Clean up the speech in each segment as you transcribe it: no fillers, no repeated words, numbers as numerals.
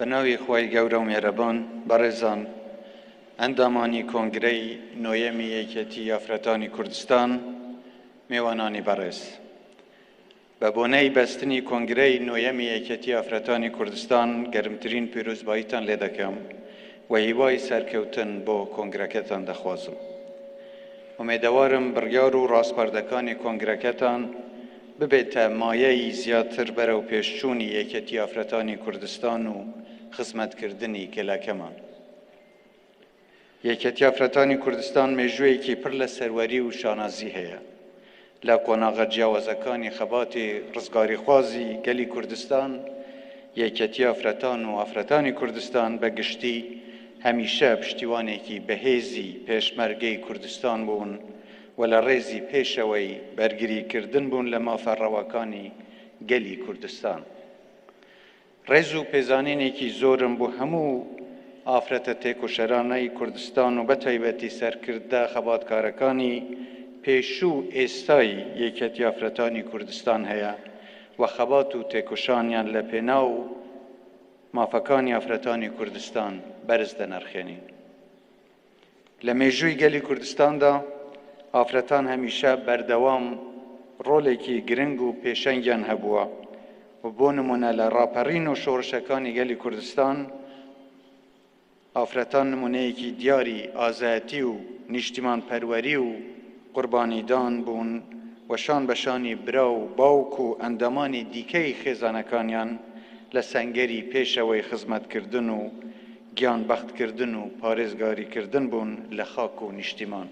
بناوی خوای گەورە و مێرەبان بەڕێزان ئەندامانی کۆنگرەی نۆیەمی یەکێتی یافرەتانی کوردستان میوانانی بەڕێز بە بۆنەی بەستنی کۆنگرەی نۆیەمی یەکێتی یافرەتانی کوردستان گەرمترین پیرۆزباییتان لێ دەکەم و هیوای سەرکەوتن بۆ کۆنگرەکەتان دەخوازم. ئومێدەوارم بڕیار و ڕاستپەردەکانی کۆنگرەکەتان ببێتە مایەی زیاتر بەرەو پێشچوونی یەکێتی یافرەتانی کوردستان و خزمەتکردنی گەلەکەمان. یەکێتی یافرەتانی کوردستان مێژوویەکی پڕ لە سەروەری و شانازی هەیە لە قۆناغە جیاوازەکانی خەباتی ڕزگاریخوازی گەلی کوردستان. یەکێتی یافرەتان و ئافرەتانی کوردستان بە گشتی هەمیشە پشتیوانێکی بەهێزی پێشمەرگەی کوردستان بوون و لە ڕێزی پێشەوەی بەرگریکردن بوون لە مافەڕەوەکانی گەلی کوردستان. ڕێز و پێزانینێکی زۆرم بۆ هەموو ئافرەتە تێکوشەرانەی کوردستان و بەتایبەتی سەرکردە خەباتکارەکانی پێشوو ئێستای یەکێتی یافرەتانی کوردستان هەیە و خەبات و تێکوشانیان لە پێناو مافەکانی ئافرەتانی کوردستان بەرز دەنرخێنین. لە مێژووی گەلی کوردستاندا ئافرەتان هەمیشە بەردەوام ڕۆڵێکی گرنگ و پێشەنگیان هەبووە و بۆ نمونە لە ڕاپەڕین و شۆڕشەکانی گەلی کوردستان ئافرەتان نمونەیەکی دیاری ئازایەتی و نیشتیمان پەروەری و قوربانیدان بوون و شان بەشانی برا و باوک و ئەندامانی دیکەی خێزانەکانیان لە سەنگەری پێشەوەی خزمەتکردن و گیانبەختکردن و پارێزگاریکردن بوون لە خاک و نیشتیمان.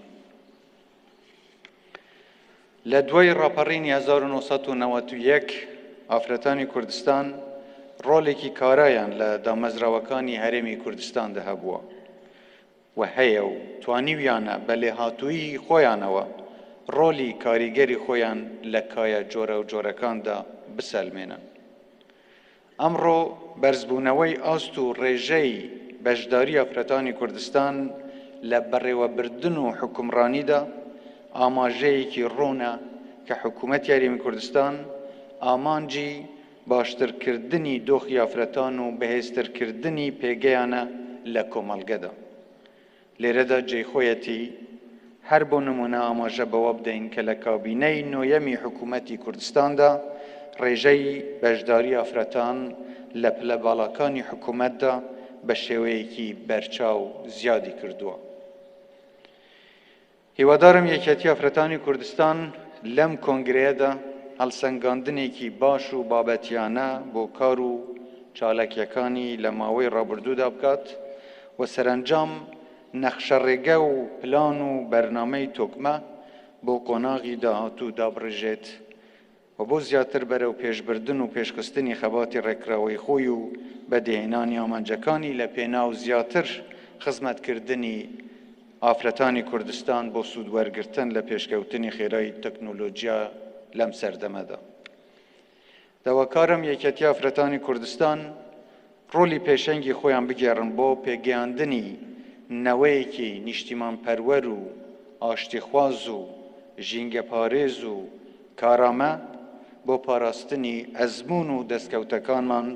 لە دوای ڕاپەڕینی 1991 ئافرەتانی کوردستان ڕۆڵێکی کارایان لە دامەزراوەکانی هەرێمی کوردستان دەهەبووە و هەیە و توانیویانە بە لێهاتووی خۆیانەوە ڕۆلی کاریگەری خۆیان لە کایە جۆرە و جۆرەکاندا بسەلمێنن. ئەمڕۆ بەرزبوونەوەی ئاست و ڕێژەی بەشداری ئافرەتانی کوردستان لە بەڕێوەبردن و حکومڕانیدا ئاماژەیەکی ڕوونە کە حکوومەتی هەرێمی کوردستان ئامانجی باشترکردنی دۆخی ئافرەتان و بەهێزترکردنی پێگەیانە لە کۆمەڵگەدا. لێرەدا جێخۆیەتی هەر بۆ نمونە ئاماژە بەوە بدەین کە لە کابینەی نۆیەمی حکوومەتی کوردستاندا ڕێژەی بەشداری ئافرەتان لە پلە باڵاکانی حکوومەتدا بە شێوەیەکی بەرچاو زیادی کردووە. هیوادارم یەکێتی ئافرەتانی کوردستان لەم کۆنگرەیەدا هەڵسەنگاندنێکی باش و بابەتیانە بۆ کار و چالاکیەکانی لە ماوەی ڕابردوودا بکات و سەرنجام نەخشەڕێگە و پلان و بەرنامەی تۆکمە بۆ قۆناغی داهاتوو دابڕژێت و بۆ زیاتر بەرەو پێشبردن و پێشخستنی خەباتی ڕێکراوەی خۆی و بەدێهێنانی ئامانجەکانی لە پێناو زیاتر خزمەتکردنی ئافرەتانی کوردستان بۆ سوودوەرگرتن لە پێشکەوتنی خێرایی تەکنۆلۆژیا لەم سەردەمەدا. داواکارم یەکێتی ئافرەتانی کوردستان ڕۆلی پێشەنگی خۆیان بگێڕن بۆ پێگەیاندنی نەوەیەکی نیشتیمان پەروەر و ئاشتیخواز و ژینگە پارێز و کارامە بۆ پاراستنی ئەزموون و دەستکەوتەکانمان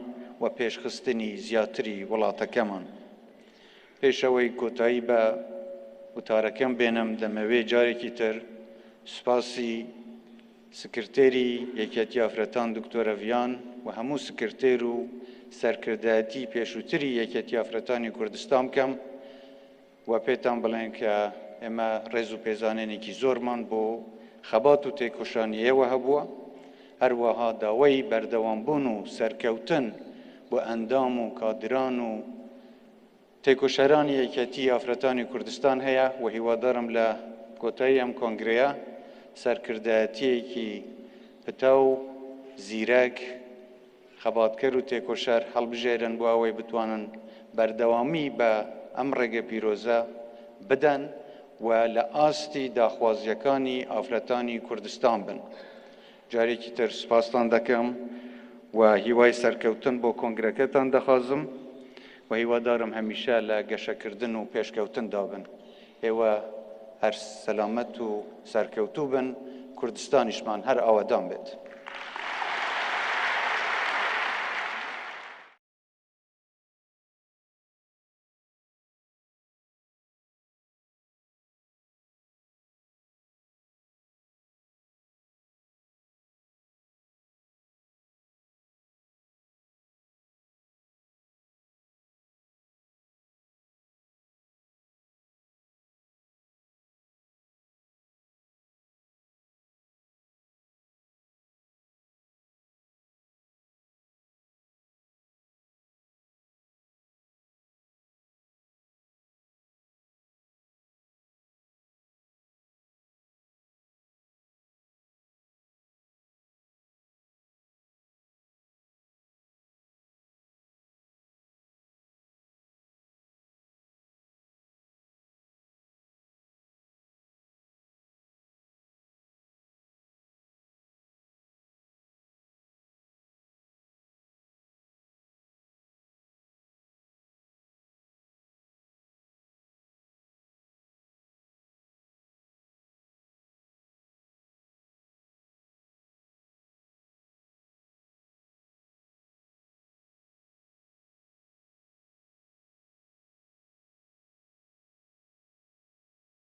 و پێشخستنی زیاتری وڵاتەکەمان. پێشەوەی کۆتایی بە وتارەکەم بێنم دەمەوێ جارێکی تر سوپاسی سکرتێری یەکێتی ئافرەتان دکتۆرە ڤیان و هەموو سکرتێر و سەرکردایەتی پێشووتری یەکێتی ئافرەتانی کوردستان بکەم و پێتان بڵێن کە ئێمە ڕێز و پێزانێنێکی زۆرمان بۆ خەبات و تێکۆشانیەوە هەبووە، هەروەها داوای بەردەوامبوون و سەرکەوتن بۆ ئەندام و کادران و تێکۆشەرانی یەکێتی ئافرەتانی کوردستان هەیە و هیوادارم لە کۆتایی ئەم کۆنگرەیە سەرکردایەتیەکی پتا و زیرەک خەباتکەر و تێکۆشەر هەڵبژێرن بۆ ئەوەی بتوانن بەردەوامی بە ئەم ڕێگە پیرۆزە بدەن و لە ئاستی داخوازیەکانی ئافرەتانی کوردستان بن. جارێکی تر سوپاستان دەکەم و هیوای سەرکەوتن بۆ کۆنگرەکەتان دەخوازم و هیوادارم هەمیشە لە گەشەکردن و پێشکەوتندا بن. ئێوە هەر سەلامەت و سەرکەوتوو بن، کوردستانیشمان هەر ئاوادان بێت.